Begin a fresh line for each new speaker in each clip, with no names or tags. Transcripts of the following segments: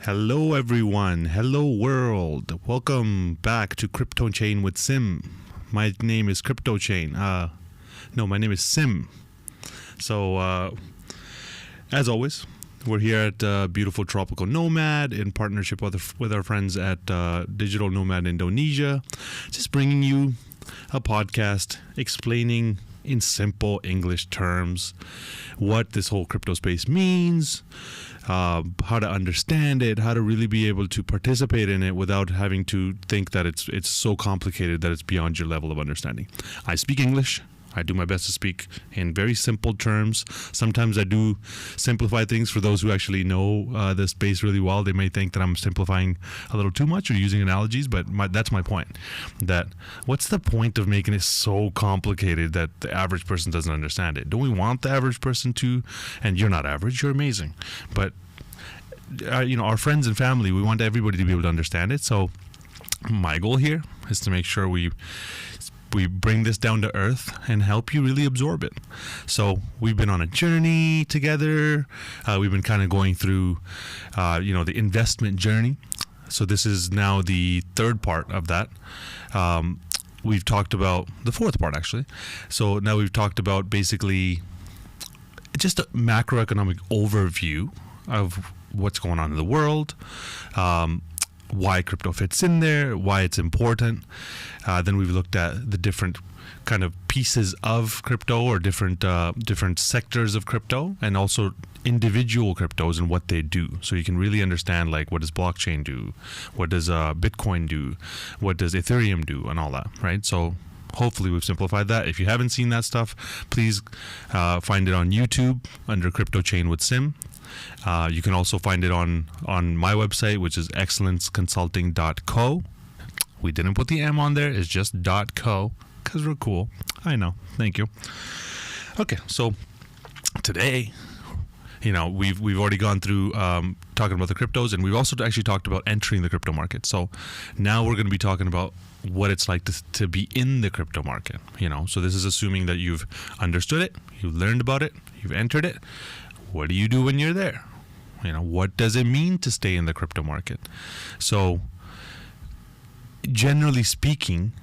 Hello, everyone. Hello, world. Welcome back to Cryptochain with Sim. My name is Cryptochain. My name is Sim. So, as always, we're here at beautiful Tropical Nomad in partnership with our friends at Digital Nomad Indonesia. Just bringing you a podcast explaining in simple English terms what this whole crypto space means, how to understand it, how to really be able to participate in it without having to think that it's so complicated that it's beyond your level of understanding. I speak English. I do my best to speak in very simple terms. Sometimes I do simplify things for those who actually know the space really well. They may think that I'm simplifying a little too much or using analogies, but that's my point. That what's the point of making it so complicated that the average person doesn't understand it? Don't we want the average person to? And you're not average, you're amazing. But our friends and family, we want everybody to be able to understand it. So my goal here is to make sure we bring this down to earth and help you really absorb it. So we've been on a journey together. We've been kind of going through, the investment journey. So this is now the third part of that. We've talked about the fourth part, actually. So now we've talked about basically just a macroeconomic overview of what's going on in the world, why crypto fits in there, why it's important. Then we've looked at the different kind of pieces of crypto or different sectors of crypto, and also individual cryptos and what they do. So you can really understand, like, what does blockchain do? What does Bitcoin do? What does Ethereum do? And all that, right? So hopefully we've simplified that. If you haven't seen that stuff, please find it on YouTube under Cryptochain with Sim. You can also find it on my website, which is excellenceconsulting.co. We didn't put the M on there. It's just .co because we're cool. I know. Thank you. Okay, so today, we've already gone through talking about the cryptos, and we've also actually talked about entering the crypto market. So now we're going to be talking about what it's like to be in the crypto market. So this is assuming that you've understood it, you've learned about it, you've entered it. What do you do when you're there? What does it mean to stay in the crypto market? So generally speaking,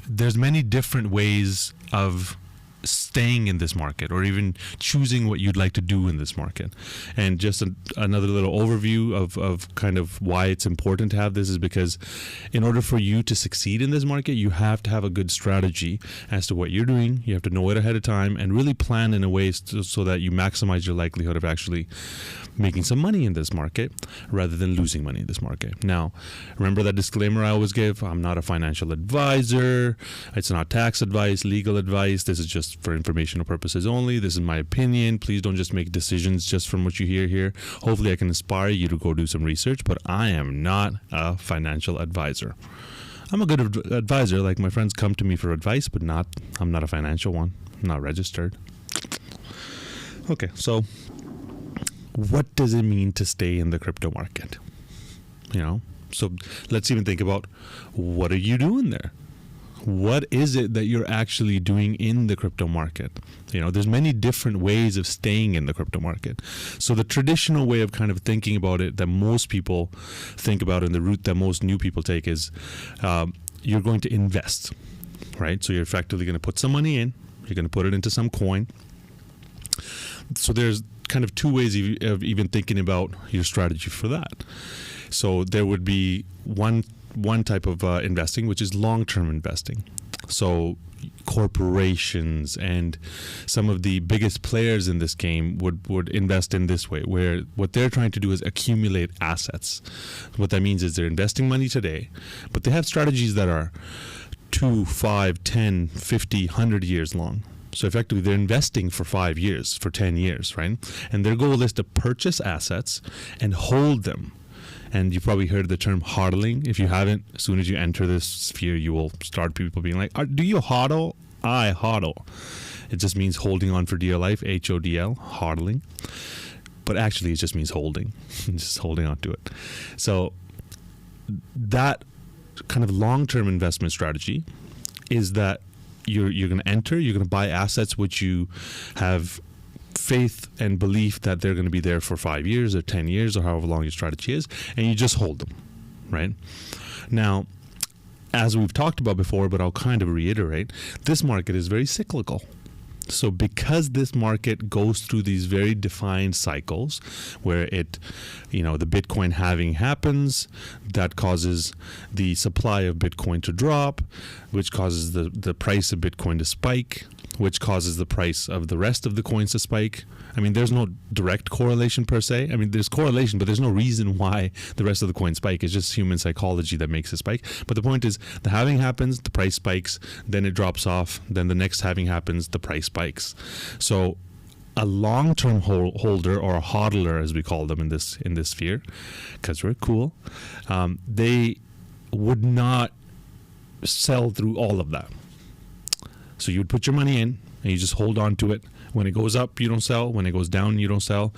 there's many different ways of staying in this market, or even choosing what you'd like to do in this market. And just another little overview of kind of why it's important to have this is because in order for you to succeed in this market, you have to have a good strategy as to what you're doing. You have to know it ahead of time and really plan in a way so that you maximize your likelihood of actually making some money in this market rather than losing money in this market. Now, remember that disclaimer I always give. I'm not a financial advisor. It's not tax advice, legal advice. This is just for informational purposes only. This is my opinion. Please don't just make decisions just from what you hear here. Hopefully I can inspire you to go do some research, but I am not a financial advisor. I'm a good advisor. Like, my friends come to me for advice, but I'm not a financial one. I'm not registered. Okay, so what does it mean to stay in the crypto market? So let's even think about, what are you doing there? What is it that you're actually doing in the crypto market? There's many different ways of staying in the crypto market. So the traditional way of kind of thinking about it that most people think about, and the route that most new people take, is you're going to invest, right? So you're effectively going to put some money in, you're going to put it into some coin. So there's kind of two ways of even thinking about your strategy for that. So there would be one type of investing, which is long-term investing. So corporations and some of the biggest players in this game would invest in this way, where what they're trying to do is accumulate assets. What that means is they're investing money today, but they have strategies that are 2, 5, 10, 50, 100 years long. So effectively, they're investing for 5 years, for 10 years, right? And their goal is to purchase assets and hold them. And you've probably heard the term hodling. If you haven't, as soon as you enter this sphere, you will start people being like, do you hodl? I hodl. It just means holding on for dear life, HODL, hodling. But actually, it just means holding, just holding on to it. So that kind of long-term investment strategy is that you're going to enter, you're going to buy assets which you have faith and belief that they're going to be there for 5 years or 10 years or however long your strategy is, and you just hold them, right? Now, as we've talked about before, but I'll kind of reiterate, this market is very cyclical. So because this market goes through these very defined cycles where it, the Bitcoin halving happens, that causes the supply of Bitcoin to drop, which causes the price of Bitcoin to spike, which causes the price of the rest of the coins to spike. I mean, there's no direct correlation per se. I mean, there's correlation, but there's no reason why the rest of the coins spike. It's just human psychology that makes it spike. But the point is, the halving happens, the price spikes, then it drops off, then the next halving happens, the price spikes. So a long-term holder, or a hodler as we call them in this sphere, because we're cool, they would not sell through all of that. So you would put your money in and you just hold on to it. When it goes up, you don't sell. When it goes down, you don't sell.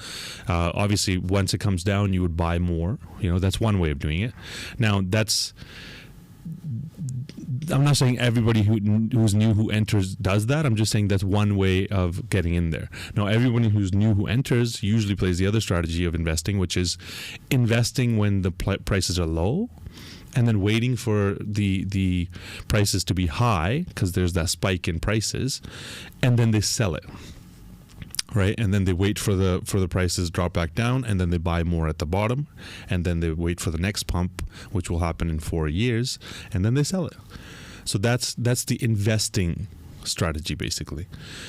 Obviously, once it comes down, you would buy more. That's one way of doing it. Now, I'm not saying everybody who's new who enters does that. I'm just saying that's one way of getting in there. Now, everybody who's new who enters usually plays the other strategy of investing, which is investing when the prices are low, and then waiting for the prices to be high, because there's that spike in prices, and then they sell it, right? And then they wait for the prices drop back down, and then they buy more at the bottom, and then they wait for the next pump, which will happen in 4 years, and then they sell it. So that's the investing strategy, basically.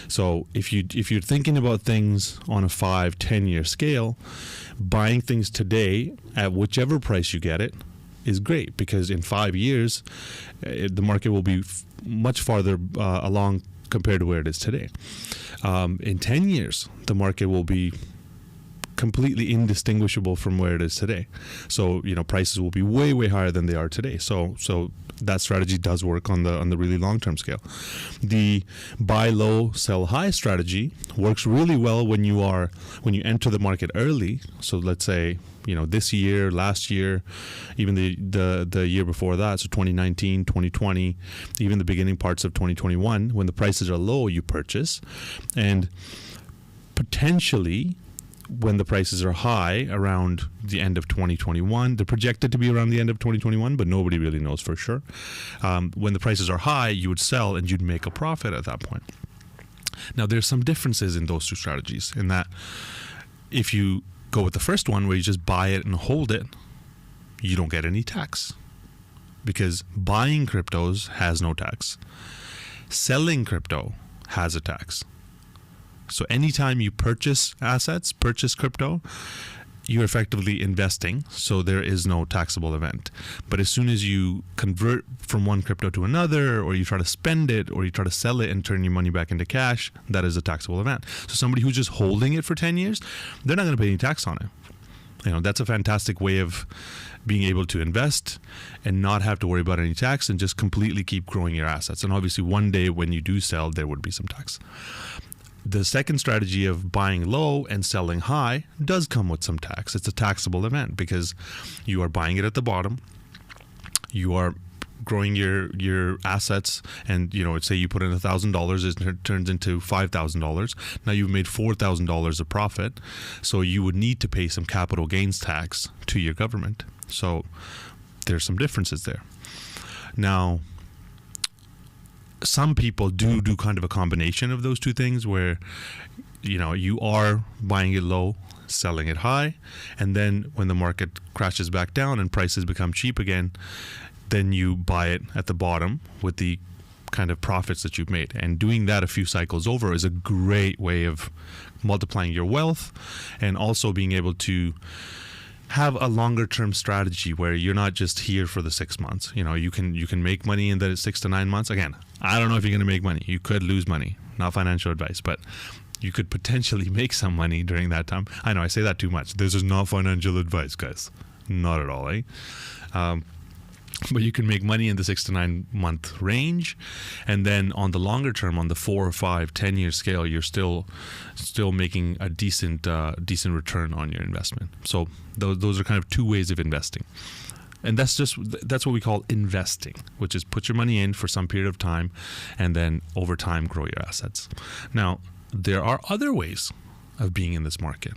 So if you're thinking about things on a 5-10 year scale, buying things today at whichever price you get it is great, because in 5 years, the market will be much farther along compared to where it is today. In 10 years, the market will be completely indistinguishable from where it is today. So, prices will be way, way higher than they are today. So that strategy does work on the really long-term scale. The buy low, sell high strategy works really well when you enter the market early. So let's say, this year, last year, even the year before that, so 2019, 2020, even the beginning parts of 2021, when the prices are low, you purchase. And potentially, when the prices are high around the end of 2021, they're projected to be around the end of 2021, but nobody really knows for sure. When the prices are high, you would sell and you'd make a profit at that point. Now, there's some differences in those two strategies, in that if you go with the first one, where you just buy it and hold it, you don't get any tax, because buying cryptos has no tax. Selling crypto has a tax. So anytime you purchase crypto, you're effectively investing, so there is no taxable event. But as soon as you convert from one crypto to another, or you try to spend it, or you try to sell it and turn your money back into cash, that is a taxable event. So somebody who's just holding it for 10 years, they're not going to pay any tax on it. That's a fantastic way of being able to invest and not have to worry about any tax, and just completely keep growing your assets. And obviously one day when you do sell, there would be some tax. The second strategy of buying low and selling high does come with some tax. It's a taxable event, because you are buying it at the bottom. You are growing your assets, and say you put in $1,000, it turns into $5,000. Now you've made $4,000 of profit, so you would need to pay some capital gains tax to your government. So there's some differences there. Now, some people do kind of a combination of those two things, where you are buying it low, selling it high, and then when the market crashes back down and prices become cheap again, then you buy it at the bottom with the kind of profits that you've made. And doing that a few cycles over is a great way of multiplying your wealth, and also being able to have a longer term strategy where you're not just here for the 6 months. You can make money in the 6 to 9 months. Again, I don't know if you're going to make money. You could lose money. Not financial advice, but you could potentially make some money during that time. I know I say that too much. This is not financial advice, guys. Not at all, eh? But you can make money in the 6 to 9 month range, and then on the longer term, on the 4 or 5, 10 year scale, you're still making a decent return on your investment. So those are kind of two ways of investing, and that's what we call investing, which is put your money in for some period of time, and then over time grow your assets. Now, there are other ways of being in this market.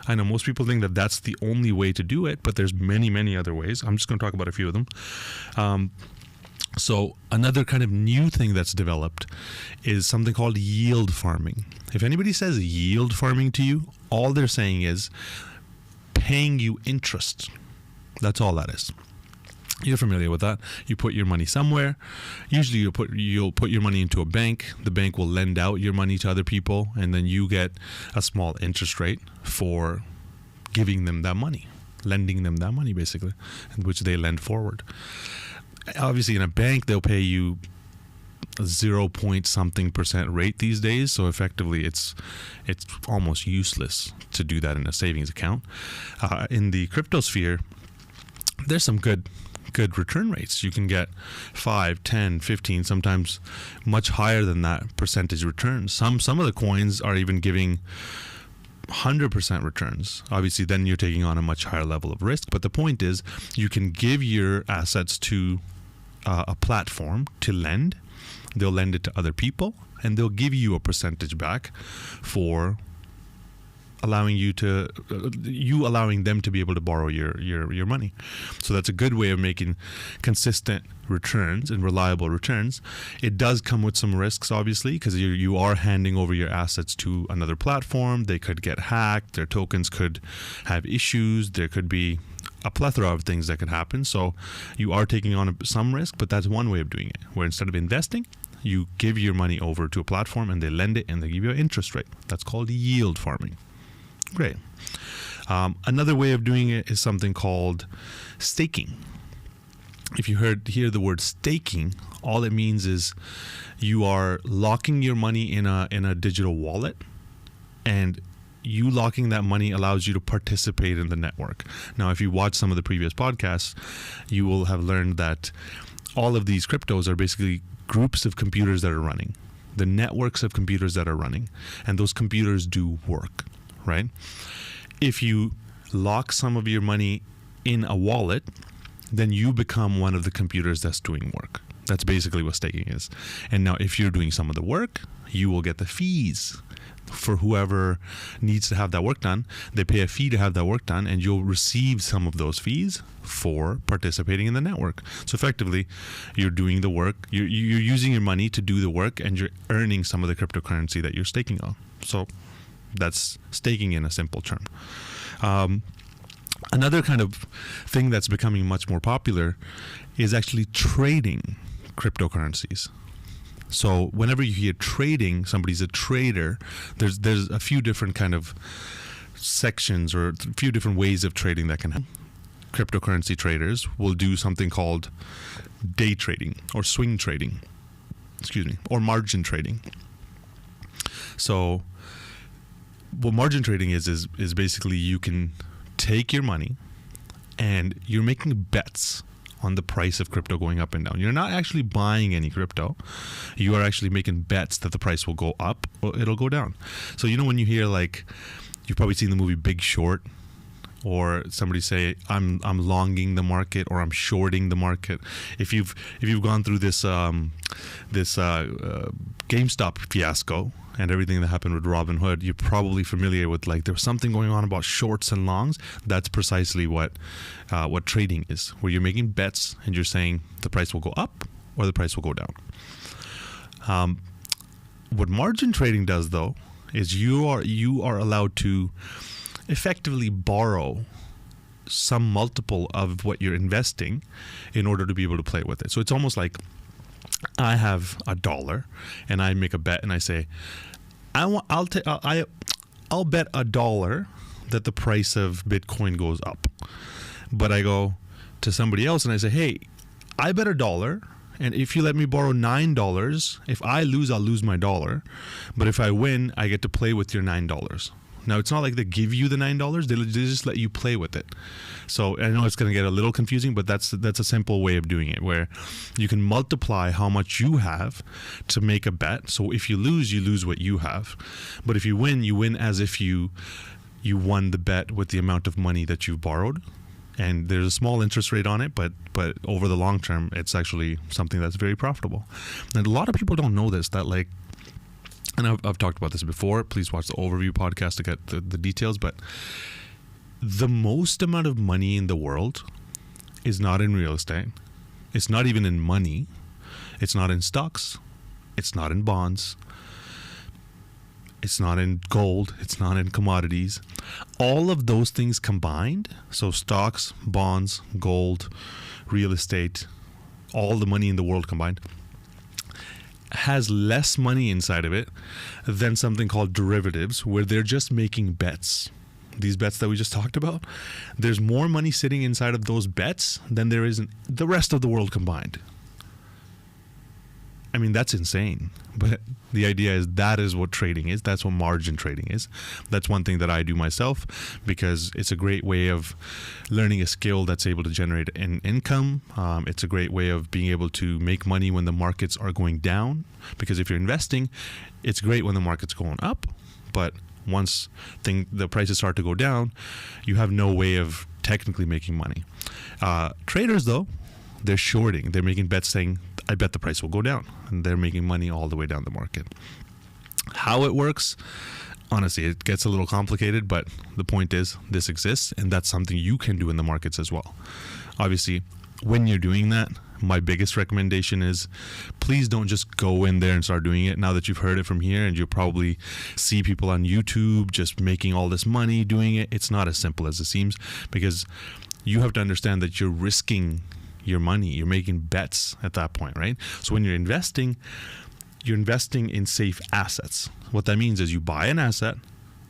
I know most people think that that's the only way to do it, but there's many, many other ways. I'm just going to talk about a few of them. So another kind of new thing that's developed is something called yield farming. If anybody says yield farming to you, all they're saying is paying you interest. That's all that is. You're familiar with that. You put your money somewhere. Usually you'll put your money into a bank. The bank will lend out your money to other people, and then you get a small interest rate for giving them that money, lending them that money basically, which they lend forward. Obviously in a bank they'll pay you 0 point something % rate these days, so effectively it's almost useless to do that in a savings account. In the crypto sphere, there's some good return rates. You can get 5, 10, 15, sometimes much higher than that percentage returns. Some of the coins are even giving 100% returns. Obviously then you're taking on a much higher level of risk, but the point is you can give your assets to a platform to lend. They'll lend it to other people, and they'll give you a percentage back for allowing allowing them to be able to borrow your money. So that's a good way of making consistent returns and reliable returns. It does come with some risks, obviously, because you are handing over your assets to another platform. They could get hacked. Their tokens could have issues. There could be a plethora of things that could happen. So you are taking on some risk, but that's one way of doing it, where instead of investing, you give your money over to a platform and they lend it and they give you an interest rate. That's called yield farming. Great. Another way of doing it is something called staking. If you hear the word staking, all it means is you are locking your money in a digital wallet, and you locking that money allows you to participate in the network. Now, if you watch some of the previous podcasts, you will have learned that all of these cryptos are basically groups of computers that are running, the networks of computers that are running, and those computers do work, right? If you lock some of your money in a wallet, then you become one of the computers that's doing work. That's basically what staking is. And now if you're doing some of the work, you will get the fees for whoever needs to have that work done. They pay a fee to have that work done, and you'll receive some of those fees for participating in the network. So effectively, you're doing the work, you're using your money to do the work, and you're earning some of the cryptocurrency that you're staking on. So that's staking in a simple term. Another kind of thing that's becoming much more popular is actually trading cryptocurrencies. So whenever you hear trading, somebody's a trader, there's a few different kind of sections or a few different ways of trading that can happen. Cryptocurrency traders will do something called day trading or swing trading, or margin trading. So what margin trading is basically you can take your money and you're making bets on the price of crypto going up and down. You're not actually buying any crypto. You are actually making bets that the price will go up or it'll go down. So when you hear, like, you've probably seen the movie Big Short, or somebody say I'm longing the market or I'm shorting the market. If you've gone through this GameStop fiasco and everything that happened with Robinhood, you're probably familiar with, like, there was something going on about shorts and longs. That's precisely what trading is, where you're making bets and you're saying the price will go up or the price will go down. What margin trading does, though, is you are allowed to effectively borrow some multiple of what you're investing in order to be able to play with it. So it's almost like I have $1 and I make a bet and I say, I'll bet $1 that the price of Bitcoin goes up. But I go to somebody else and I say, hey, I bet $1, and if you let me borrow $9, if I lose, I'll lose my $1. But if I win, I get to play with your $9. Now, it's not like they give you the $9. They just let you play with it. So I know it's going to get a little confusing, but that's a simple way of doing it, where you can multiply how much you have to make a bet. So if you lose what you have. But if you win as if you won the bet with the amount of money that you've borrowed. And there's a small interest rate on it, but over the long term, it's actually something that's very profitable. And a lot of people don't know this, that, like, and I've talked about this before. Please watch the overview podcast to get the details. But the most amount of money in the world is not in real estate. It's not even in money. It's not in stocks. It's not in bonds. It's not in gold. It's not in commodities. All of those things combined, so stocks, bonds, gold, real estate, all the money in the world combined, has less money inside of it than something called derivatives, where they're just making bets. These bets that we just talked about, there's more money sitting inside of those bets than there is in the rest of the world combined. I mean, that's insane. But the idea is that is what trading is. That's what margin trading is. That's one thing that I do myself because it's a great way of learning a skill that's able to generate an income. It's a great way of being able to make money when the markets are going down. Because if you're investing, it's great when the market's going up. But once the prices start to go down, you have no way of technically making money. Traders, though, they're shorting. They're making bets saying, I bet the price will go down. And they're making money all the way down the market. How it works, honestly, it gets a little complicated, but the point is this exists, and that's something you can do in the markets as well. Obviously, when you're doing that, my biggest recommendation is please don't just go in there and start doing it now that you've heard it from here, and you'll probably see people on YouTube just making all this money doing it. It's not as simple as it seems, because you have to understand that you're risking your money. You're making bets at that point, right? So when you're investing in safe assets. What that means is you buy an asset,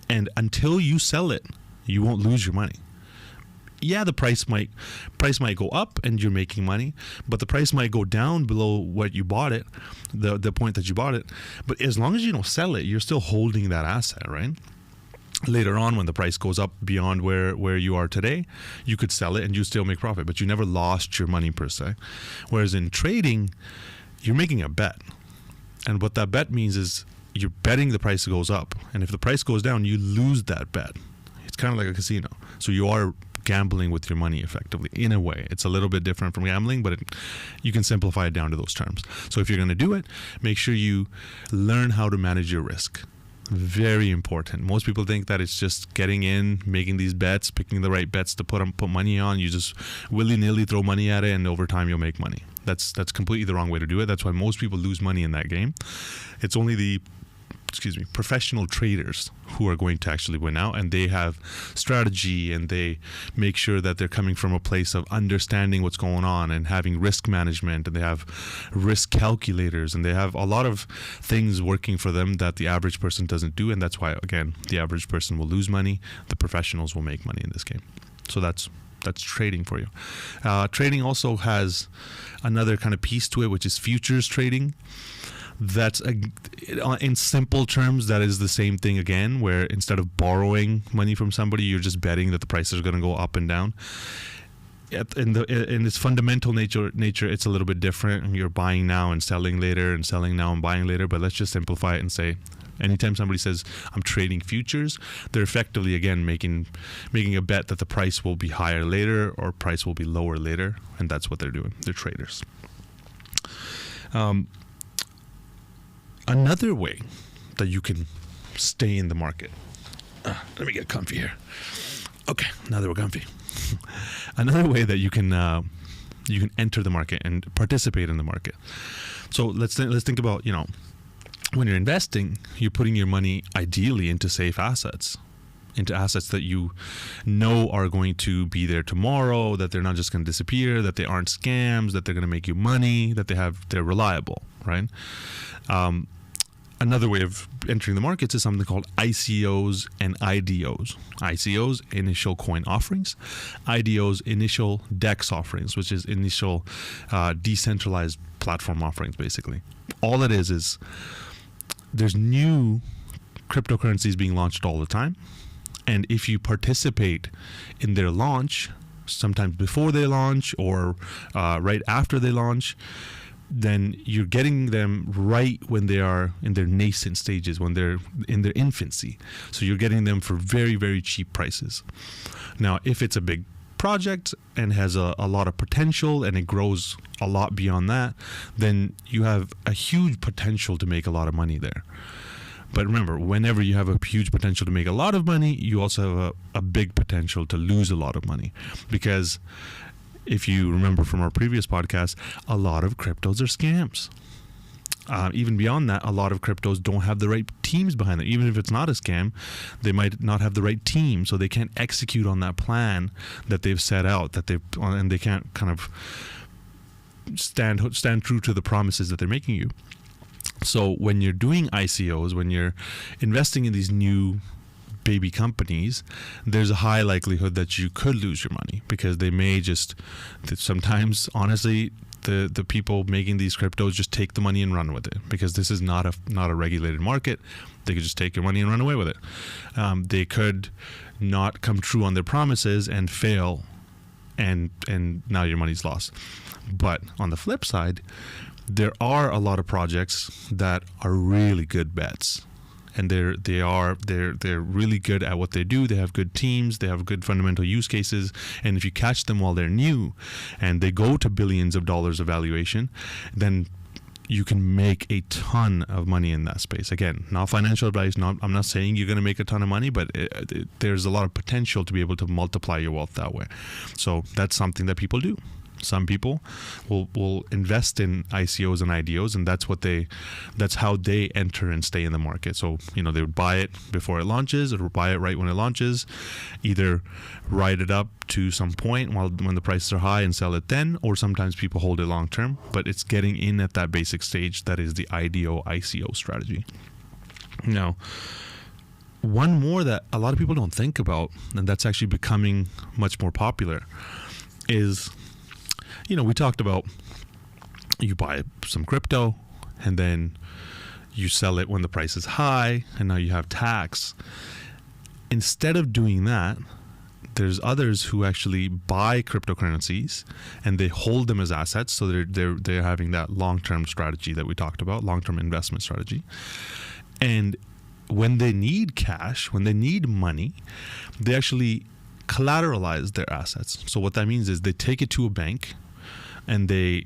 and until you sell it, you won't lose your money. Yeah, the price might go up and you're making money, but the price might go down below what you bought it, the point that you bought it. But as long as you don't sell it, you're still holding that asset, right? Later on, when the price goes up beyond where you are today, you could sell it and you still make profit, but you never lost your money per se. Whereas in trading, you're making a bet. And what that bet means is you're betting the price goes up. And if the price goes down, you lose that bet. It's kind of like a casino. So you are gambling with your money effectively, in a way. It's a little bit different from gambling, but you can simplify it down to those terms. So if you're going to do it, make sure you learn how to manage your risk. Very important. Most people think that it's just getting in, making these bets, picking the right bets to put money on. You just willy-nilly throw money at it, and over time you'll make money. That's completely the wrong way to do it. That's why most people lose money in that game. It's only the professional traders who are going to actually win out, and they have strategy, and they make sure that they're coming from a place of understanding what's going on and having risk management, and they have risk calculators, and they have a lot of things working for them that the average person doesn't do. And that's why, again, the average person will lose money. The professionals will make money in this game. So that's trading for you. Trading also has another kind of piece to it, which is futures trading. That's in simple terms, that is the same thing again, where instead of borrowing money from somebody, you're just betting that the prices are going to go up and down. In its fundamental nature, it's a little bit different. You're buying now and selling later, and selling now and buying later. But let's just simplify it and say, anytime somebody says I'm trading futures, they're effectively again making a bet that the price will be higher later or price will be lower later, and that's what they're doing. They're traders. Another way that you can stay in the market. Let me get comfy here. Okay, now that we're comfy. Another way that you can enter the market and participate in the market. So let's think about, when you're investing, you're putting your money ideally into safe assets, into assets that you know are going to be there tomorrow, that they're not just going to disappear, that they aren't scams, that they're going to make you money, that they're reliable, right? Another way of entering the markets is something called ICOs and IDOs. ICOs, initial coin offerings. IDOs, initial DEX offerings, which is initial decentralized platform offerings, basically. All it is there's new cryptocurrencies being launched all the time. And if you participate in their launch, sometimes before they launch or right after they launch, then you're getting them right when they are in their nascent stages, when they're in their infancy. So you're getting them for very, very cheap prices. Now, if it's a big project and has a lot of potential and it grows a lot beyond that, then you have a huge potential to make a lot of money there. But remember, whenever you have a huge potential to make a lot of money, you also have a big potential to lose a lot of money. Because if you remember from our previous podcast, a lot of cryptos are scams. Even beyond that, a lot of cryptos don't have the right teams behind them. Even if it's not a scam, they might not have the right team, so they can't execute on that plan that they've set out, and they can't kind of stand true to the promises that they're making you. So when you're doing ICOs, when you're investing in these new baby companies, there's a high likelihood that you could lose your money, because they may just, sometimes honestly, the people making these cryptos just take the money and run with it, because this is not a regulated market. They could just take your money and run away with it. They could not come true on their promises and fail, and now your money's lost. But on the flip side, there are a lot of projects that are really good bets, and they're really good at what they do. They have good teams, they have good fundamental use cases, and if you catch them while they're new and they go to billions of dollars of valuation, then you can make a ton of money in that space. Again, not financial advice. I'm not saying you're going to make a ton of money, but there's a lot of potential to be able to multiply your wealth that way. So that's something that people do. Some people will invest in ICOs and IDOs, and that's how they enter and stay in the market. So, they would buy it before it launches, or buy it right when it launches, either ride it up to some point when the prices are high and sell it then, or sometimes people hold it long term. But it's getting in at that basic stage that is the IDO-ICO strategy. Now, one more that a lot of people don't think about, and that's actually becoming much more popular, is, we talked about you buy some crypto and then you sell it when the price is high, and now you have tax. Instead of doing that, there's others who actually buy cryptocurrencies and they hold them as assets. So they're having that long-term strategy that we talked about, long-term investment strategy. And when they need cash, when they need money, they actually collateralize their assets. So what that means is they take it to a bank and they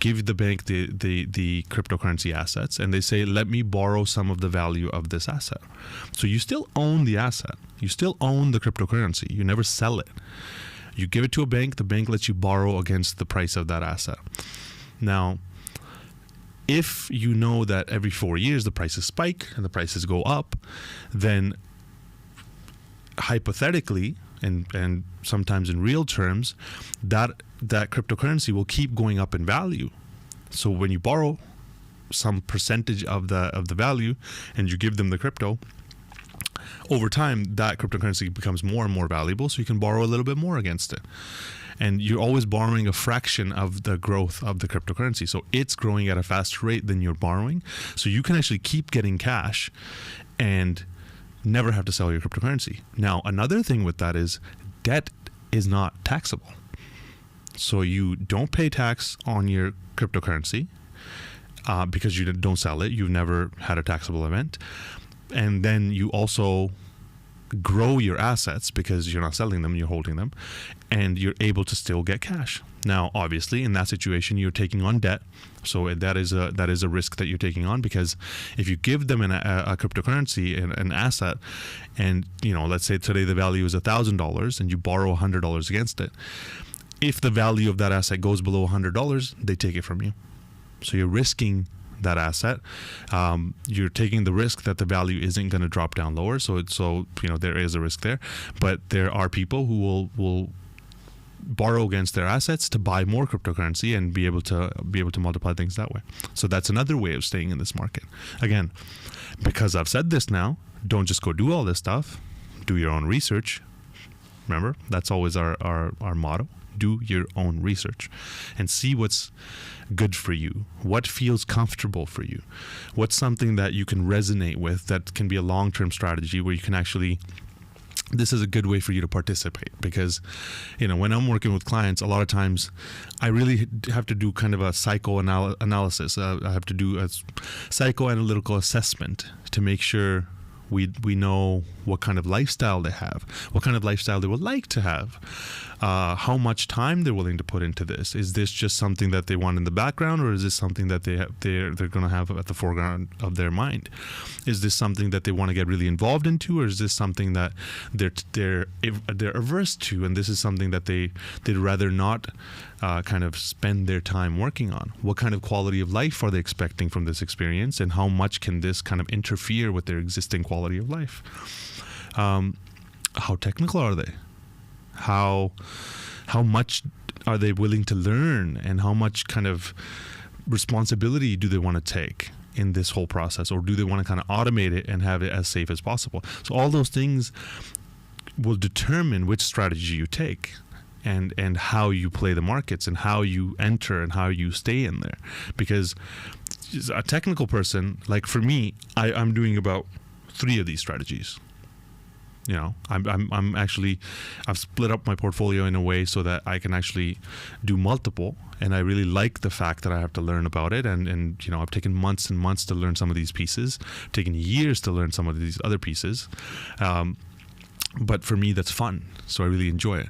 give the bank the cryptocurrency assets, and they say, let me borrow some of the value of this asset. So you still own the asset. You still own the cryptocurrency. You never sell it. You give it to a bank. The bank lets you borrow against the price of that asset. Now, if you know that every 4 years the prices spike and the prices go up, then hypothetically, and sometimes in real terms, that cryptocurrency will keep going up in value. So when you borrow some percentage of the value and you give them the crypto, over time that cryptocurrency becomes more and more valuable, so you can borrow a little bit more against it. And you're always borrowing a fraction of the growth of the cryptocurrency. So it's growing at a faster rate than you're borrowing. So you can actually keep getting cash and never have to sell your cryptocurrency. Now, another thing with that is debt is not taxable. So you don't pay tax on your cryptocurrency because you don't sell it. You've never had a taxable event. And then you also grow your assets because you're not selling them, you're holding them, and you're able to still get cash. Now, obviously, in that situation, you're taking on debt. So that is a risk that you're taking on, because if you give them a cryptocurrency, an asset, and let's say today the value is $1,000 and you borrow $100 against it, if the value of that asset goes below $100, they take it from you. So you're risking that asset. You're taking the risk that the value isn't going to drop down lower. So there is a risk there, but there are people who will borrow against their assets to buy more cryptocurrency and be able to multiply things that way. So that's another way of staying in this market. Again, because I've said this now, don't just go do all this stuff. Do your own research. Remember, that's always our motto. Do your own research and see what's good for you, what feels comfortable for you, what's something that you can resonate with, that can be a long-term strategy where you can actually, this is a good way for you to participate. Because when I'm working with clients, a lot of times I really have to do kind of a psychoanalysis. I have to do a psychoanalytical assessment to make sure We know what kind of lifestyle they have, what kind of lifestyle they would like to have, how much time they're willing to put into this. Is this just something that they want in the background, or is this something that they're going to have at the foreground of their mind? Is this something that they want to get really involved into, or is this something that they're averse to, and this is something that they'd rather not kind of spend their time working on? What kind of quality of life are they expecting from this experience, and how much can this kind of interfere with their existing quality of life? How technical are they? How much are they willing to learn, and how much kind of responsibility do they want to take in this whole process, or do they want to kind of automate it and have it as safe as possible? So all those things will determine which strategy you take, and how you play the markets, and how you enter, and how you stay in there. Because a technical person, like for me, I'm doing about 3 of these strategies. You know, I've split up my portfolio in a way so that I can actually do multiple, and I really like the fact that I have to learn about it, and you know, I've taken months and months to learn some of these pieces, taken years to learn some of these other pieces, but for me that's fun, so I really enjoy it.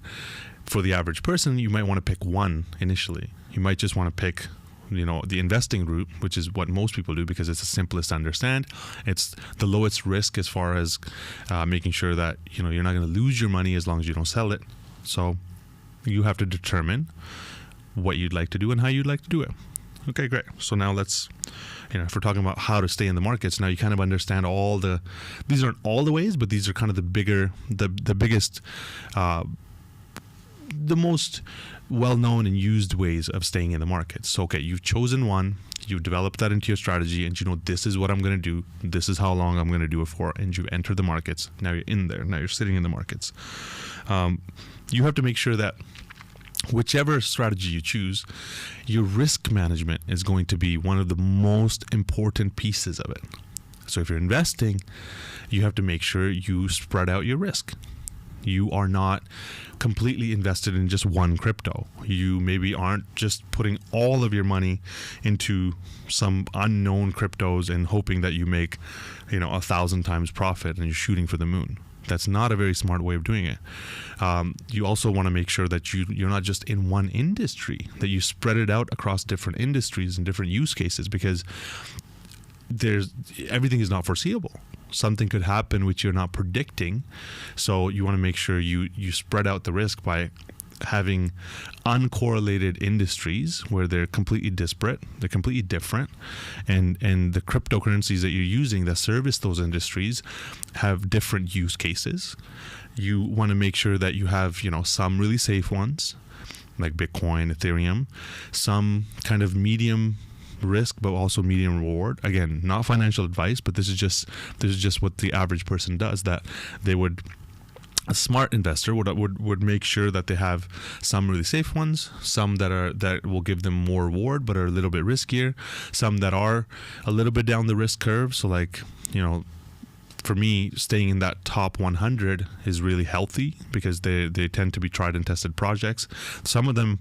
For the average person, you might want to pick one initially. You might just want to pick, you know, the investing route, which is what most people do because it's the simplest to understand. It's the lowest risk as far as making sure that, you know, you're not going to lose your money as long as you don't sell it. So you have to determine what you'd like to do and how you'd like to do it. Okay, great. So now let's, you know, if we're talking about how to stay in the markets, now you kind of understand these aren't all the ways, but these are kind of the biggest, the most well-known and used ways of staying in the market. So, okay, you've chosen one, you've developed that into your strategy, and you know, this is what I'm going to do, this is how long I'm going to do it for, and you enter the markets. Now you're in there, now you're sitting in the markets. You have to make sure that whichever strategy you choose, your risk management is going to be one of the most important pieces of it. So if you're investing, you have to make sure you spread out your risk. You are not completely invested in just one crypto. You maybe aren't just putting all of your money into some unknown cryptos and hoping that you make, you know, 1,000 times profit and you're shooting for the moon. That's not a very smart way of doing it. You also want to make sure that you're not just in one industry, that you spread it out across different industries and different use cases, because everything is not foreseeable. Something could happen which you're not predicting. So you want to make sure you spread out the risk by having uncorrelated industries where they're completely disparate, they're completely different, and the cryptocurrencies that you're using that service those industries have different use cases. You want to make sure that you have, you know, some really safe ones like Bitcoin, Ethereum, some kind of medium risk but also medium reward. Again, not financial advice, but this is just what the average person does. That a smart investor would make sure that they have some really safe ones, some that will give them more reward but are a little bit riskier, some that are a little bit down the risk curve. So like, you know, for me, staying in that top 100 is really healthy because they tend to be tried and tested projects. Some of them,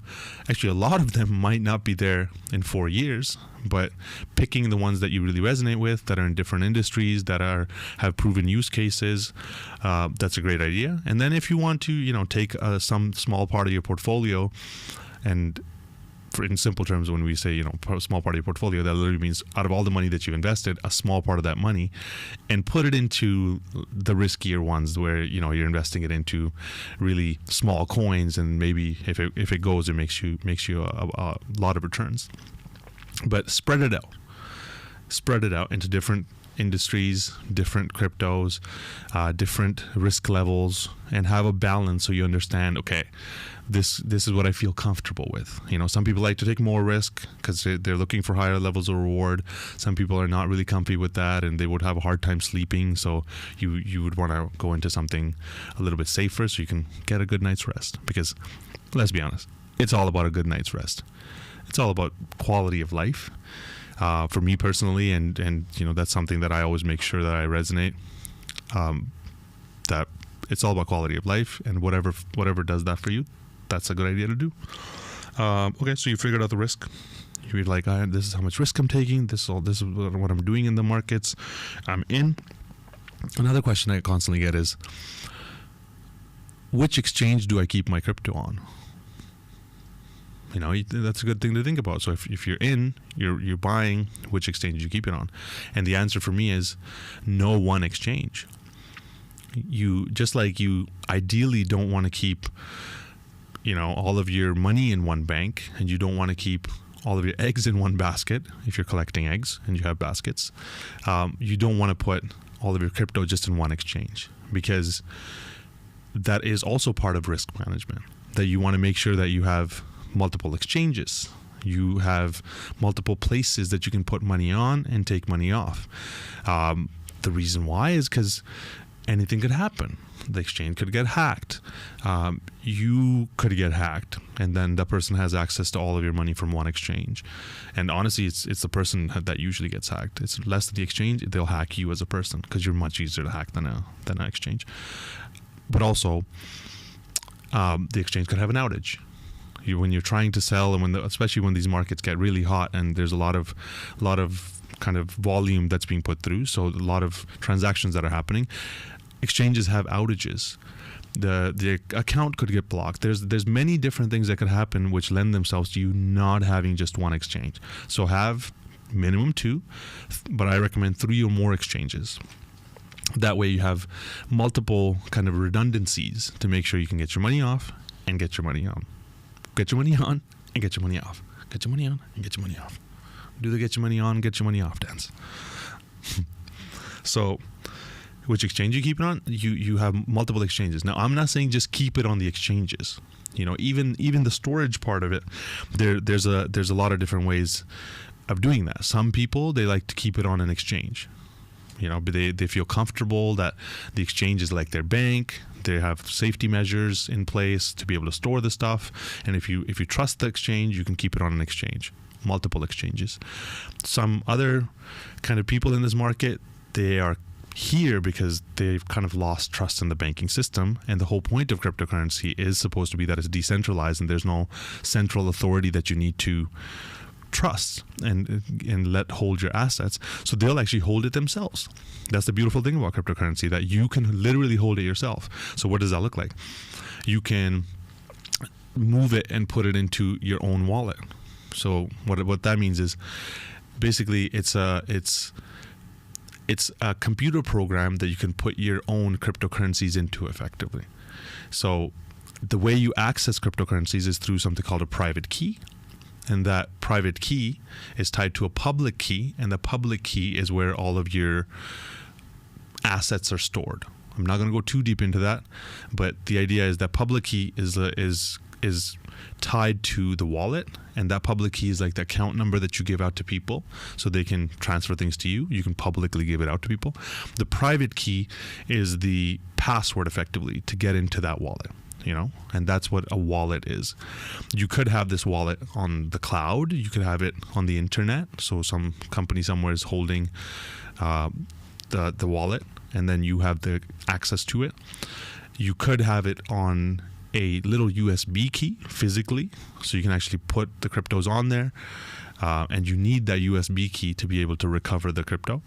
actually a lot of them, might not be there in 4 years, but picking the ones that you really resonate with, that are in different industries, that have proven use cases, that's a great idea. And then if you want to, you know, take some small part of your portfolio, and in simple terms, when we say, you know, a small part of your portfolio, that literally means out of all the money that you invested, a small part of that money, and put it into the riskier ones where, you know, you're investing it into really small coins, and maybe if it goes, it makes you a lot of returns. But spread it out into different industries, different cryptos, different risk levels, and have a balance so you understand, okay, this is what I feel comfortable with. You know, some people like to take more risk because they're looking for higher levels of reward. Some people are not really comfy with that, and they would have a hard time sleeping. So you would want to go into something a little bit safer so you can get a good night's rest. Because let's be honest, it's all about a good night's rest. It's all about quality of life. For me personally, and you know, that's something that I always make sure that I resonate. That it's all about quality of life, and whatever does that for you, that's a good idea to do. Okay, so you figured out the risk. You're like, this is how much risk I'm taking. This is what I'm doing in the markets. I'm in. Another question I constantly get is, which exchange do I keep my crypto on? That's a good thing to think about. So if you're buying, which exchange you keep it on? And the answer for me is no one exchange. You ideally don't want to keep, all of your money in one bank, and you don't want to keep all of your eggs in one basket. If you're collecting eggs and you have baskets, you don't want to put all of your crypto just in one exchange, because that is also part of risk management, that you want to make sure that you have multiple exchanges. You have multiple places that you can put money on and take money off. The reason why is because anything could happen. The exchange could get hacked. You could get hacked, and then the person has access to all of your money from one exchange. And honestly, it's the person that usually gets hacked. It's less than the exchange. They'll hack you as a person, because you're much easier to hack than an exchange. But also, the exchange could have an outage. When you're trying to sell, and especially when these markets get really hot and there's a lot of kind of volume that's being put through, so a lot of transactions that are happening, exchanges have outages. The account could get blocked. There's many different things that could happen which lend themselves to you not having just one exchange. So have minimum 2, but I recommend 3 or more exchanges. That way you have multiple kind of redundancies to make sure you can get your money off and get your money on. Get your money on and get your money off. Get your money on and get your money off. Do the get your money on, get your money off dance. So, which exchange you keep it on? You have multiple exchanges. Now, I'm not saying just keep it on the exchanges. Even the storage part of it, there's a lot of different ways of doing that. Some people, they like to keep it on an exchange. They feel comfortable that the exchange is like their bank. They have safety measures in place to be able to store the stuff. And if you trust the exchange, you can keep it on an exchange, multiple exchanges. Some other kind of people in this market, they are here because they've kind of lost trust in the banking system. And the whole point of cryptocurrency is supposed to be that it's decentralized and there's no central authority that you need to trust and let hold your assets. So they'll actually hold it themselves. That's the beautiful thing about cryptocurrency, that you can literally hold it yourself. So what does that look like? You can move it and put it into your own wallet. So what that means is basically it's a computer program that you can put your own cryptocurrencies into effectively. So the way you access cryptocurrencies is through something called a private key. And that private key is tied to a public key, and the public key is where all of your assets are stored. I'm not going to go too deep into that, but the idea is that public key is tied to the wallet, and that public key is like the account number that you give out to people so they can transfer things to you. You can publicly give it out to people. The private key is the password effectively to get into that wallet. And that's what a wallet is. You could have this wallet on the cloud. You could have it on the internet. So some company somewhere is holding the wallet, and then you have the access to it. You could have it on a little USB key physically, so you can actually put the cryptos on there, and you need that USB key to be able to recover the crypto.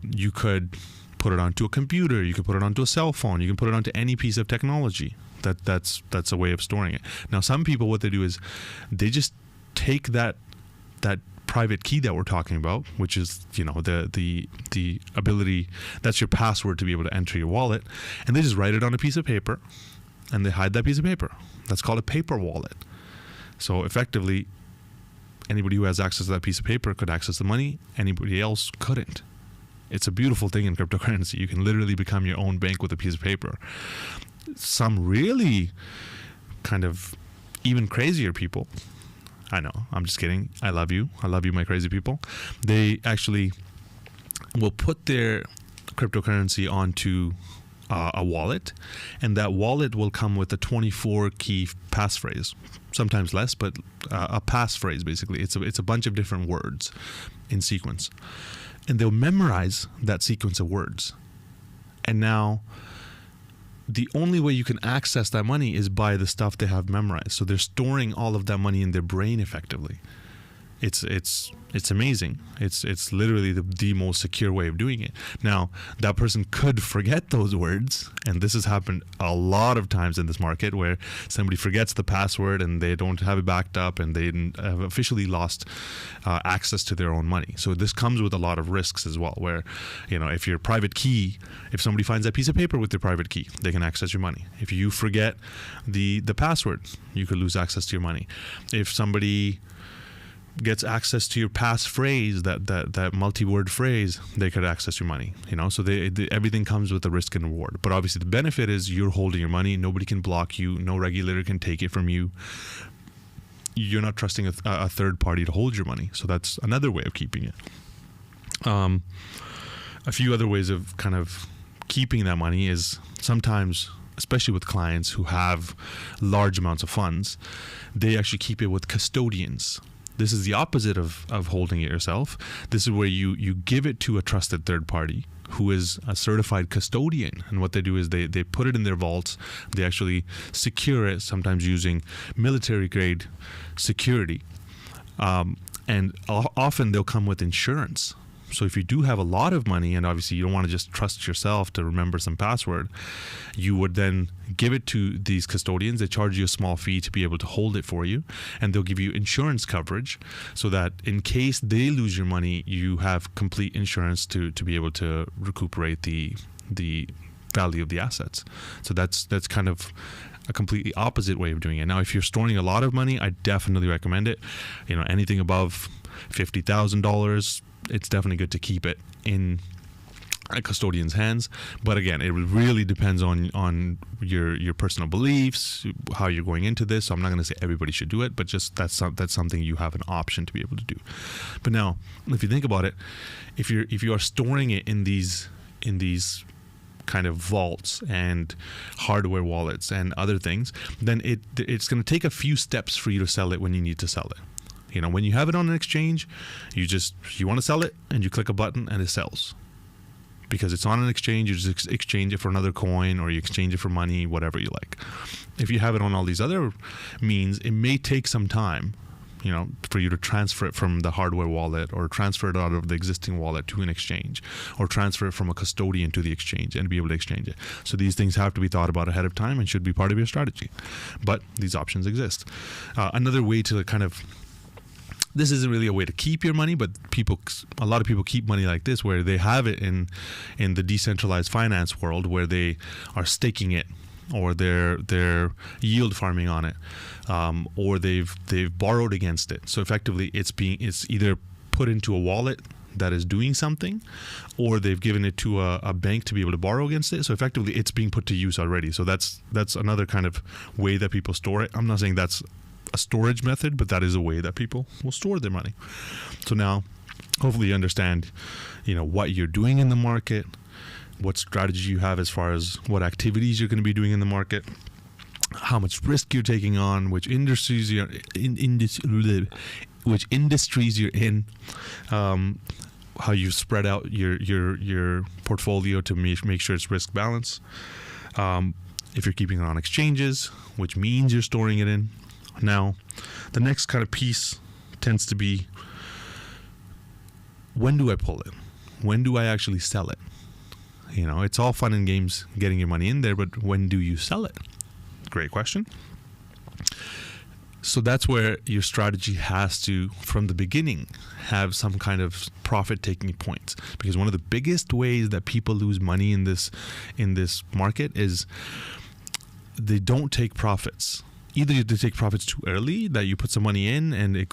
You could put it onto a computer, you can put it onto a cell phone, you can put it onto any piece of technology. That's a way of storing it. Now, some people, what they do is they just take that private key that we're talking about, which is the ability, that's your password to be able to enter your wallet, and they just write it on a piece of paper and they hide that piece of paper. That's called a paper wallet. So effectively, anybody who has access to that piece of paper could access the money, anybody else couldn't. It's a beautiful thing in cryptocurrency. You can literally become your own bank with a piece of paper. Some really kind of even crazier people, I know, I'm just kidding. I love you, my crazy people. They actually will put their cryptocurrency onto a wallet, and that wallet will come with a 24-key passphrase, sometimes less, but a passphrase basically. It's a bunch of different words in sequence. And they'll memorize that sequence of words. And now the only way you can access that money is by the stuff they have memorized. So they're storing all of that money in their brain effectively. it's amazing. It's literally the most secure way of doing it. Now, that person could forget those words, and this has happened a lot of times in this market, where somebody forgets the password and they don't have it backed up, and they have officially lost access to their own money. So this comes with a lot of risks as well, where, if your private key, if somebody finds that piece of paper with your private key, they can access your money. If you forget the password, you could lose access to your money. If somebody gets access to your passphrase, that multi-word phrase, they could access your money. So everything comes with a risk and reward. But obviously the benefit is you're holding your money. Nobody can block you. No regulator can take it from you. You're not trusting a third party to hold your money. So that's another way of keeping it. A few other ways of kind of keeping that money is sometimes, especially with clients who have large amounts of funds, they actually keep it with custodians. This is the opposite of holding it yourself. This is where you give it to a trusted third party who is a certified custodian. And what they do is they put it in their vaults. They actually secure it, sometimes using military grade security. And often they'll come with insurance. So if you do have a lot of money, and obviously you don't want to just trust yourself to remember some password, you would then give it to these custodians. They charge you a small fee to be able to hold it for you, and they'll give you insurance coverage so that in case they lose your money, you have complete insurance to be able to recuperate the value of the assets. So that's kind of a completely opposite way of doing it. Now, if you're storing a lot of money, I definitely recommend it. Anything above $50,000, it's definitely good to keep it in a custodian's hands. But again, it really depends on your personal beliefs, how you're going into this. So I'm not going to say everybody should do it, but just that's something you have an option to be able to do. But now, if you think about it, if you are storing it in these kind of vaults and hardware wallets and other things, then it's going to take a few steps for you to sell it when you need to sell it. When you have it on an exchange, you want to sell it, and you click a button and it sells. Because it's on an exchange, you just exchange it for another coin, or you exchange it for money, whatever you like. If you have it on all these other means, it may take some time, for you to transfer it from the hardware wallet, or transfer it out of the existing wallet to an exchange, or transfer it from a custodian to the exchange and be able to exchange it. So these things have to be thought about ahead of time and should be part of your strategy. But these options exist. Another way to kind of, this isn't really a way to keep your money, but a lot of people keep money like this, where they have it in the decentralized finance world, where they are staking it, or they're yield farming on it, or they've borrowed against it. So effectively, it's either put into a wallet that is doing something, or they've given it to a bank to be able to borrow against it. So effectively, it's being put to use already. So that's another kind of way that people store it. I'm not saying that's a storage method, but that is a way that people will store their money. So now, hopefully you understand, what you're doing in the market, what strategy you have as far as what activities you're going to be doing in the market, how much risk you're taking on, which industries you're in, how you spread out your portfolio to make sure it's risk balanced. If you're keeping it on exchanges, which means you're storing it in. Now, the next kind of piece tends to be, when do I pull it? When do I actually sell it? It's all fun and games getting your money in there, but when do you sell it? Great question. So that's where your strategy has to, from the beginning, have some kind of profit-taking points. Because one of the biggest ways that people lose money in this market is they don't take profits. Either they take profits too early, that you put some money in and it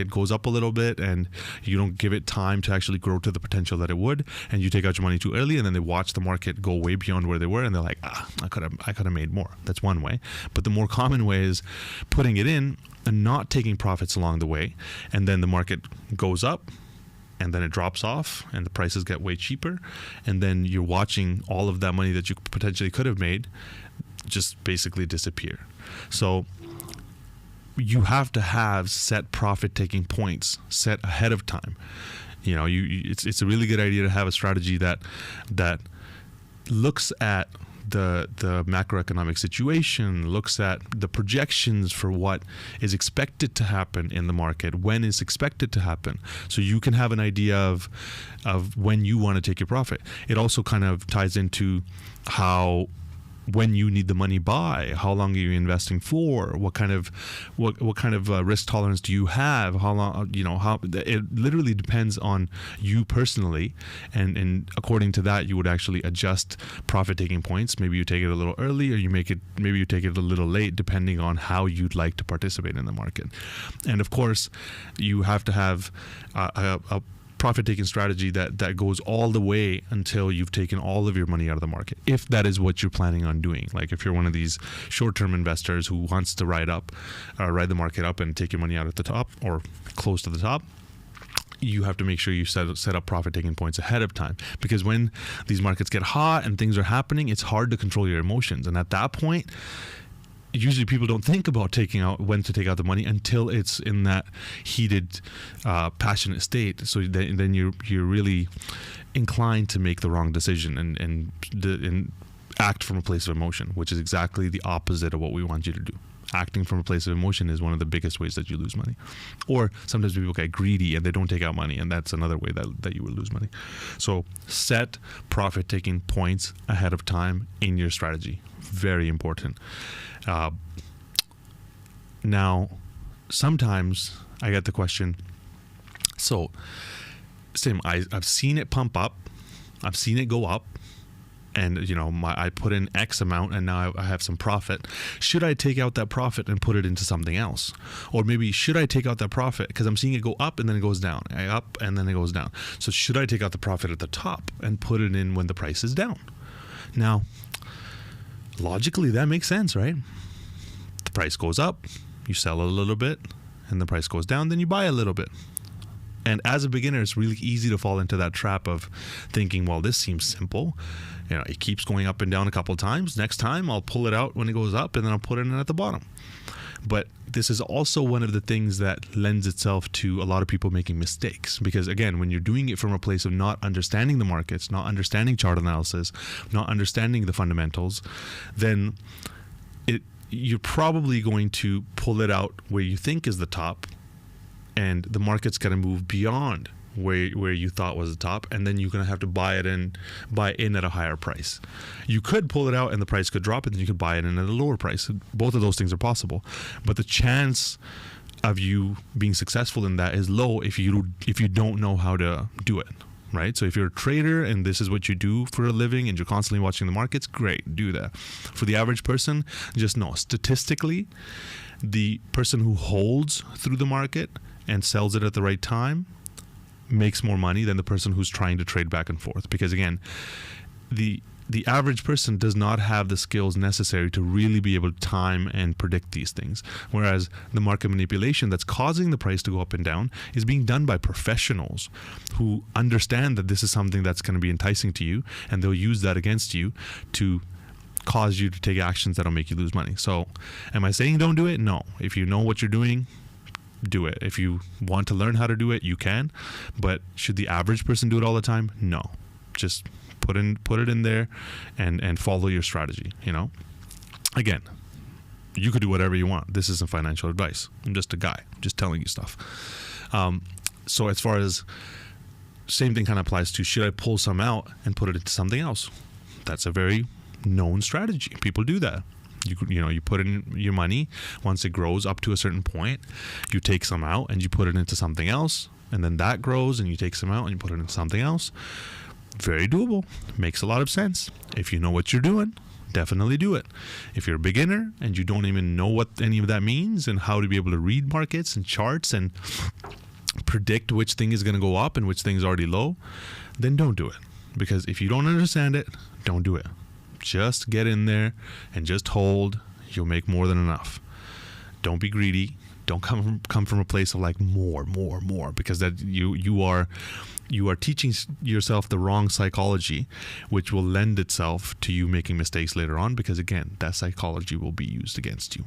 goes up a little bit, and you don't give it time to actually grow to the potential that it would, and you take out your money too early, and then they watch the market go way beyond where they were, and they're like, I could have made more. That's one way. But the more common way is putting it in and not taking profits along the way, and then the market goes up, and then it drops off, and the prices get way cheaper, and then you're watching all of that money that you potentially could have made just basically disappear. So you have to have set profit-taking points set ahead of time. It's a really good idea to have a strategy that looks at the macroeconomic situation, looks at the projections for what is expected to happen in the market, when it's expected to happen, so you can have an idea of when you want to take your profit. It also kind of ties into when you need the money by, how long are you investing for, what kind of risk tolerance do you have, how long, how it literally depends on you personally, and according to that you would actually adjust profit taking points. Maybe you take it a little early, or maybe you take it a little late, depending on how you'd like to participate in the market. And of course you have to have a profit-taking strategy that goes all the way until you've taken all of your money out of the market, if that is what you're planning on doing. Like if you're one of these short-term investors who wants to ride the market up and take your money out at the top or close to the top, you have to make sure you set up profit-taking points ahead of time, because when these markets get hot and things are happening, it's hard to control your emotions. And at that point, usually people don't think about when to take out the money until it's in that heated, passionate state. So then you're really inclined to make the wrong decision and act from a place of emotion, which is exactly the opposite of what we want you to do. Acting from a place of emotion is one of the biggest ways that you lose money. Or sometimes people get greedy and they don't take out money, and that's another way that you will lose money. So set profit-taking points ahead of time in your strategy. Very important. Now, sometimes I get the question, so Sim, I've seen it pump up, I've seen it go up, and I put in X amount and now I have some profit. Should I take out that profit and put it into something else? Or maybe should I take out that profit because I'm seeing it go up and then it goes down, up and then it goes down. So should I take out the profit at the top and put it in when the price is down? Now, logically that makes sense, right? The price goes up, you sell a little bit, and the price goes down, then you buy a little bit. And as a beginner, it's really easy to fall into that trap of thinking, well, this seems simple. It keeps going up and down a couple of times. Next time I'll pull it out when it goes up, and then I'll put it in at the bottom. But this is also one of the things that lends itself to a lot of people making mistakes, because again, when you're doing it from a place of not understanding the markets, not understanding chart analysis, not understanding the fundamentals, then you're probably going to pull it out where you think is the top, and the market's going to move beyond where you thought was the top, and then you're going to have to buy in at a higher price. You could pull it out and the price could drop, and then you could buy it in at a lower price. Both of those things are possible, but the chance of you being successful in that is low if you don't know how to do it, right? So if you're a trader and this is what you do for a living and you're constantly watching the markets, great, do that. For the average person, just know statistically, the person who holds through the market and sells it at the right time makes more money than the person who's trying to trade back and forth, because again, the average person does not have the skills necessary to really be able to time and predict these things, whereas the market manipulation that's causing the price to go up and down is being done by professionals who understand that this is something that's going to be enticing to you, and they'll use that against you to cause you to take actions that'll make you lose money. So am I saying don't do it? No. If you know what you're doing, do it. If you want to learn how to do it, you can. But should the average person do it all the time? No. Just put it in there and follow your strategy. Again, you could do whatever you want. This isn't financial advice. I'm just a guy, just telling you stuff. So as far as, same thing kind of applies to, should I pull some out and put it into something else? That's a very known strategy. People do that. You put in your money. Once it grows up to a certain point, you take some out and you put it into something else, and then that grows and you take some out and you put it into something else. Very doable. Makes a lot of sense. If you know what you're doing, definitely do it. If you're a beginner and you don't even know what any of that means and how to be able to read markets and charts and predict which thing is going to go up and which thing is already low, then don't do it. Because if you don't understand it, don't do it. Just get in there and just hold. You'll make more than enough. Don't be greedy. Don't come from a place of like more, because that you are teaching yourself the wrong psychology, which will lend itself to you making mistakes later on, because again, that psychology will be used against you.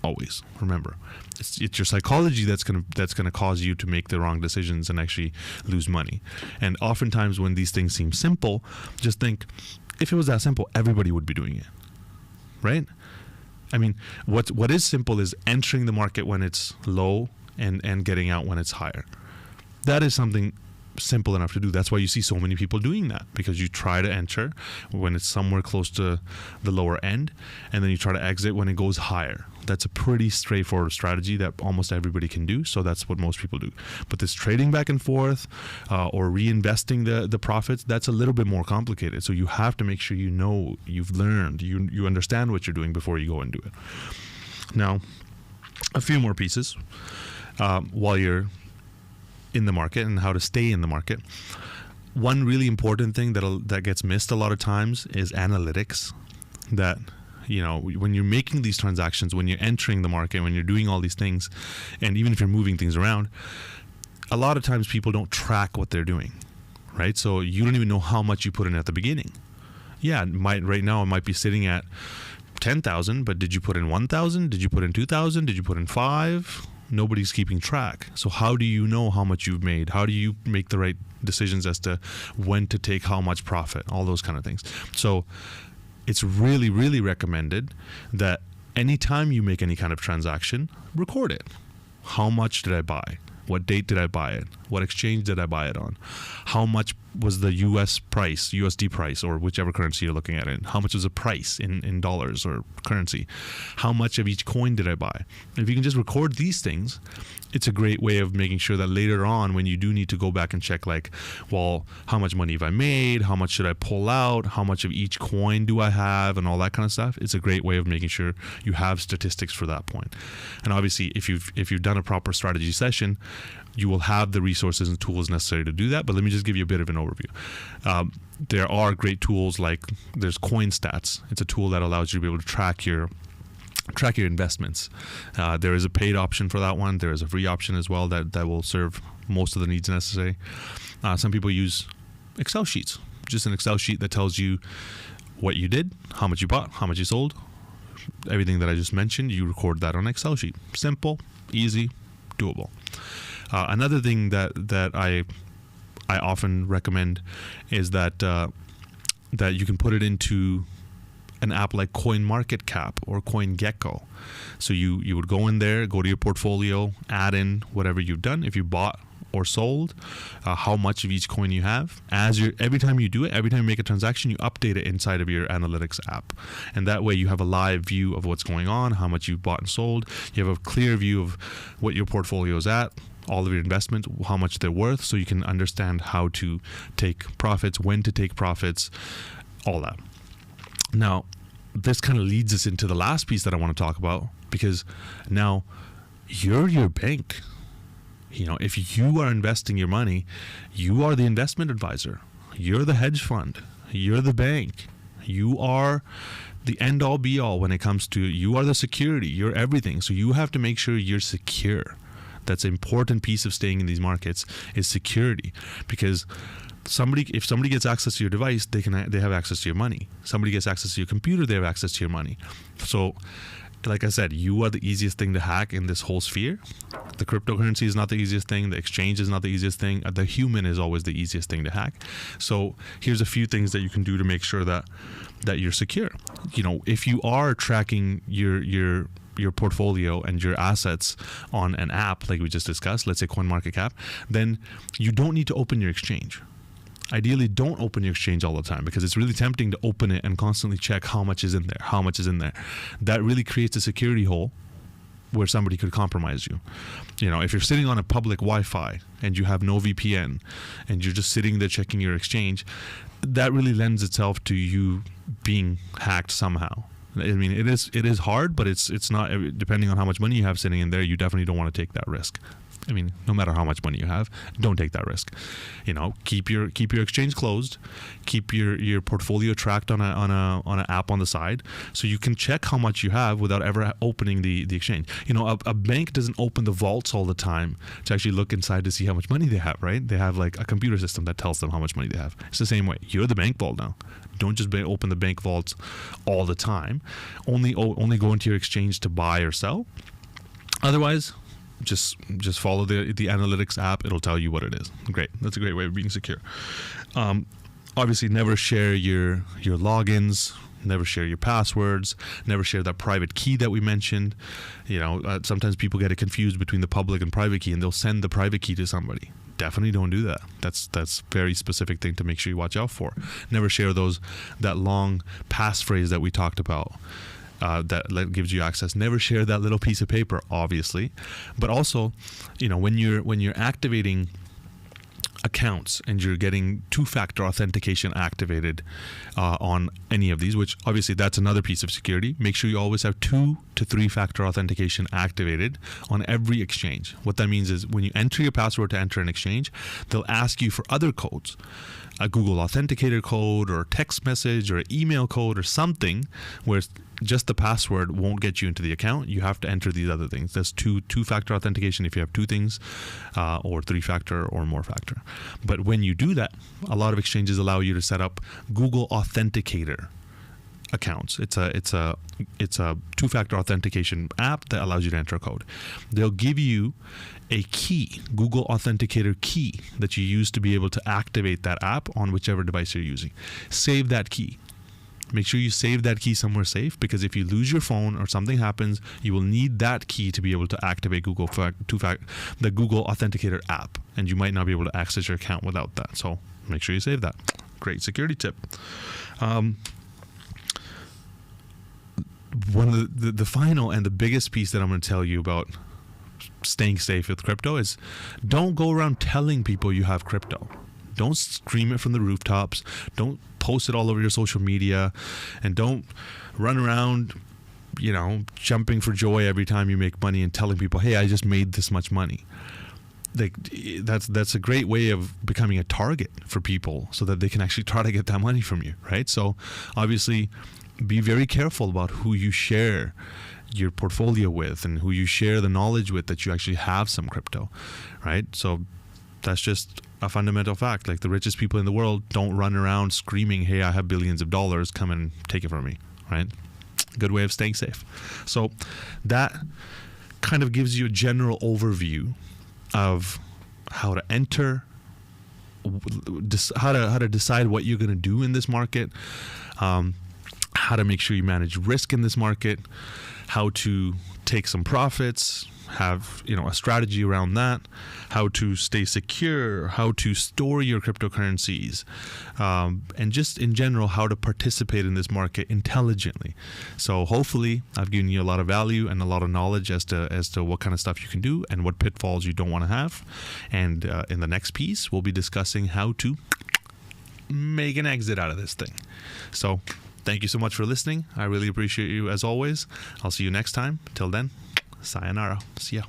Always remember, it's your psychology that's gonna cause you to make the wrong decisions and actually lose money. And oftentimes when these things seem simple, just think, if it was that simple, everybody would be doing it, right? I mean, what is simple is entering the market when it's low and getting out when it's higher. That is something simple enough to do. That's why you see so many people doing that, because you try to enter when it's somewhere close to the lower end, and then you try to exit when it goes higher. That's a pretty straightforward strategy that almost everybody can do. So that's what most people do. But this trading back and forth or reinvesting the profits, that's a little bit more complicated. So you have to make sure you know, you've learned, you understand what you're doing before you go and do it. Now, a few more pieces while you're in the market and how to stay in the market. One really important thing that gets missed a lot of times is analytics. That, you know, when you're making these transactions, when you're entering the market, when you're doing all these things, and even if you're moving things around, a lot of times people don't track what they're doing, right? So you don't even know how much you put in at the beginning. Yeah, right now it might be sitting at 10,000, but did you put in 1,000? Did you put in 2,000? Did you put in 5? Nobody's keeping track. So how do you know how much you've made? How do you make the right decisions as to when to take how much profit? All those kind of things. So it's really, really recommended that anytime you make any kind of transaction, record it. How much did I buy? What date did I buy it? What exchange did I buy it on? How much was the US price, USD price, or whichever currency you're looking at it? How much was the price in dollars or currency? How much of each coin did I buy? If you can just record these things, it's a great way of making sure that later on, when you do need to go back and check, like, well, how much money have I made? How much should I pull out? How much of each coin do I have? And all that kind of stuff. It's a great way of making sure you have statistics for that point. And obviously, if you've done a proper strategy session, you will have the resources and tools necessary to do that. But let me just give you a bit of an overview. There are great tools, like there's CoinStats. It's a tool that allows you to be able to track your investments. There is a paid option for that one. There is a free option as well that will serve most of the needs necessary. Some people use Excel sheets, just an Excel sheet that tells you what you did, how much you bought, how much you sold, everything that I just mentioned. You record that on an Excel sheet. Simple, easy, doable. Another thing that I often recommend is that you can put it into an app like CoinMarketCap or CoinGecko. So you would go in there, go to your portfolio, add in whatever you've done, if you bought or sold, how much of each coin you have. Every time you do it, every time you make a transaction, you update it inside of your analytics app. And that way you have a live view of what's going on, how much you've bought and sold. You have a clear view of what your portfolio is at, all of your investments, how much they're worth, so you can understand how to take profits, when to take profits, all that. Now, this kind of leads us into the last piece that I want to talk about, because now you're your bank. You know, if you are investing your money, you are the investment advisor. You're the hedge fund. You're the bank. You are the end all be all when it comes to, you are the security. You're everything. So you have to make sure you're secure. That's an important piece of staying in these markets, is security, because if somebody gets access to your device, they have access to your money. Somebody gets access to your computer, they have access to your money. So, like I said, you are the easiest thing to hack in this whole sphere. The cryptocurrency is not the easiest thing. The exchange is not the easiest thing. The human is always the easiest thing to hack. So here's a few things that you can do to make sure that you're secure. You know, if you are tracking your portfolio and your assets on an app like we just discussed, let's say CoinMarketCap, then you don't need to open your exchange. Ideally, don't open your exchange all the time, because it's really tempting to open it and constantly check how much is in there. That really creates a security hole where somebody could compromise you. You know, if you're sitting on a public Wi-Fi and you have no VPN and you're just sitting there checking your exchange, that really lends itself to you being hacked somehow. I mean, it is hard, but it's not, depending on how much money you have sitting in there, you definitely don't want to take that risk. I mean, no matter how much money you have, don't take that risk. You know, keep your exchange closed, keep your portfolio tracked on an app on the side, so you can check how much you have without ever opening the exchange. You know, a bank doesn't open the vaults all the time to actually look inside to see how much money they have, right? They have like a computer system that tells them how much money they have. It's the same way. You're the bank vault now. Don't just open the bank vaults all the time. Only go into your exchange to buy or sell. Otherwise, just follow the analytics app. It'll tell you what it is. Great. That's a great way of being secure. obviously never share your logins, never share your passwords, never share that private key that we mentioned. Sometimes people get it confused between the public and private key, and they'll send the private key to somebody. Definitely don't do that. That's very specific thing to make sure you watch out for. Never share that long passphrase that we talked about. That gives you access. Never share that little piece of paper, obviously. But also, when you're activating accounts and you're getting two-factor authentication activated on any of these, which obviously that's another piece of security. Make sure you always have 2 to 3-factor authentication activated on every exchange. What that means is when you enter your password to enter an exchange, they'll ask you for other codes, a Google Authenticator code or a text message or an email code or something, where just the password won't get you into the account. You have to enter these other things. That's two-factor authentication if you have 2 things, or 3-factor or more factor. But when you do that, a lot of exchanges allow you to set up Google Authenticator accounts. It's a 2-factor authentication app that allows you to enter a code. They'll give you a key, Google Authenticator key, that you use to be able to activate that app on whichever device you're using. Save that key. Make sure you save that key somewhere safe, because if you lose your phone or something happens, you will need that key to be able to activate the Google Authenticator app, and you might not be able to access your account without that. So make sure you save that. Great security tip. One of the final and the biggest piece that I'm going to tell you about staying safe with crypto is don't go around telling people you have crypto. Don't scream it from the rooftops. Don't post it all over your social media, and don't run around, jumping for joy every time you make money and telling people, hey, I just made this much money. Like, that's a great way of becoming a target for people so that they can actually try to get that money from you, right? So obviously be very careful about who you share your portfolio with and who you share the knowledge with that you actually have some crypto, right? So that's just a fundamental fact. Like, the richest people in the world don't run around screaming, hey, I have billions of dollars, come and take it from me, right? Good way of staying safe. So that kind of gives you a general overview of how to enter, how to decide what you're going to do in this market, how to make sure you manage risk in this market, how to take some profits, have a strategy around that, how to stay secure, how to store your cryptocurrencies, and just in general how to participate in this market intelligently. So hopefully I've given you a lot of value and a lot of knowledge as to what kind of stuff you can do and what pitfalls you don't want to have. And in the next piece we'll be discussing how to make an exit out of this thing. So thank you so much for listening. I really appreciate you as always. I'll see you next time. Till then, sayonara. See ya.